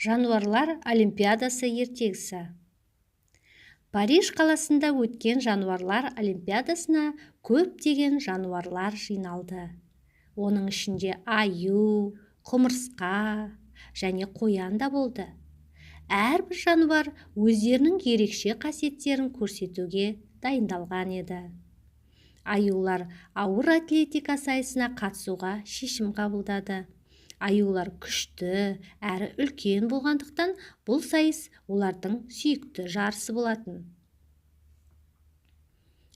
Жануарлар олимпиадасы ертегісі. Париж қаласында өткен жануарлар олимпиадасына көптеген жануарлар жиналды. Оның ішінде аю, құмырсқа және қоян да болды. Әрбір жануар өздерінің ерекше қасиеттерін көрсетуге дайындалған еді. Аюлар ауыр атлетика сайысына қатысуға шешім қабылдады. Аюлар күшті әрі үлкен болғандықтан бұл сайыс олардың сүйікті жарысы болатын.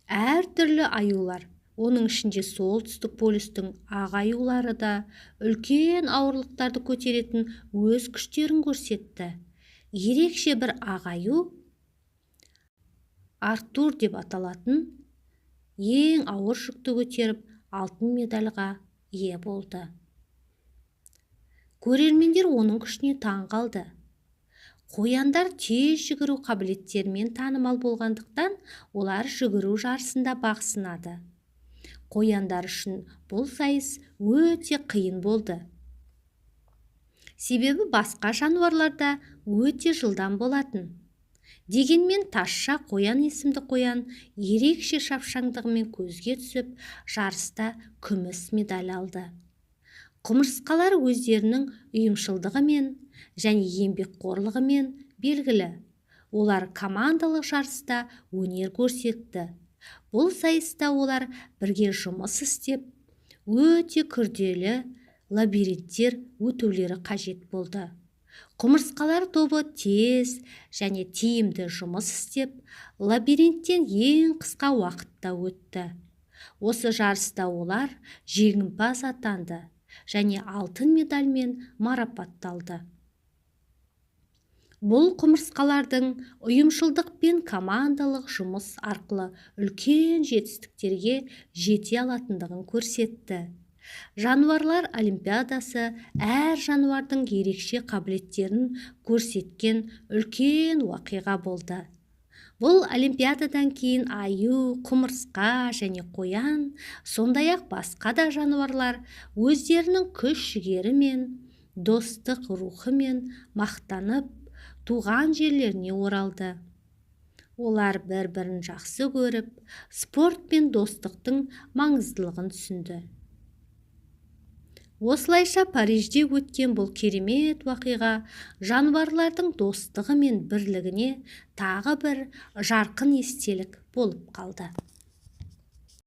Әр түрлі аюлар, оның ішінде солтүстік полюстің ақ аюлары да үлкен ауырлықтарды көтеретін өз күштерін көрсетті. Ерекше бір ақ аю, Артур деп аталатын, ең ауыр жүкті көтеріп алтын медальға ие болды. Көрермендер оның күшіне таң қалды. Қояндар тез жүгіру қабілеттерімен танымал болғандықтан, олар жүгіру жарысында бақ сынады. Қояндар үшін бұл сайыс өте қиын болды. Себебі басқа жануарларда өте жылдам болатын. Дегенмен тазша қоян есімді қоян ерекше шапшаңдығымен көзге түсіп, жарыста күміс медаль алды. Құмырсқалар өздерінің ұйымшылдығымен және еңбекқорлығымен белгілі. Олар командалық жарыста өнер көрсетті. Бұл сайыста олар бірге жұмыс істеп, өте күрделі лабириттер өтулері қажет болды. Құмырсқалар тобы тез және тиімді жұмыс істеп, лабириттен ең қысқа уақытта өтті. Осы жарыста олар жеңімпаз атанды және алтын медальмен марапатталды. Бұл құмырсқалардың ұйымшылдық пен командалық жұмыс арқылы үлкен жетістіктерге жете алатындығын көрсетті. Жануарлар олимпиадасы әр жануардың ерекше қабілеттерін көрсеткен үлкен уақиға болды. Бұл олимпиададан кейін аю, құмырсқа және қоян, сондай-ақ басқа да жануарлар өздерінің күш-жігерімен, достық рухымен мақтанып, туған жерлеріне оралды. Олар бір-бірін жақсы көріп, спорт пен достықтың маңыздылығын түсінді. Осылайша Парижде өткен бұл керемет уақиға жануарлардың достығы мен бірлігіне тағы бір жарқын естелік болып қалды.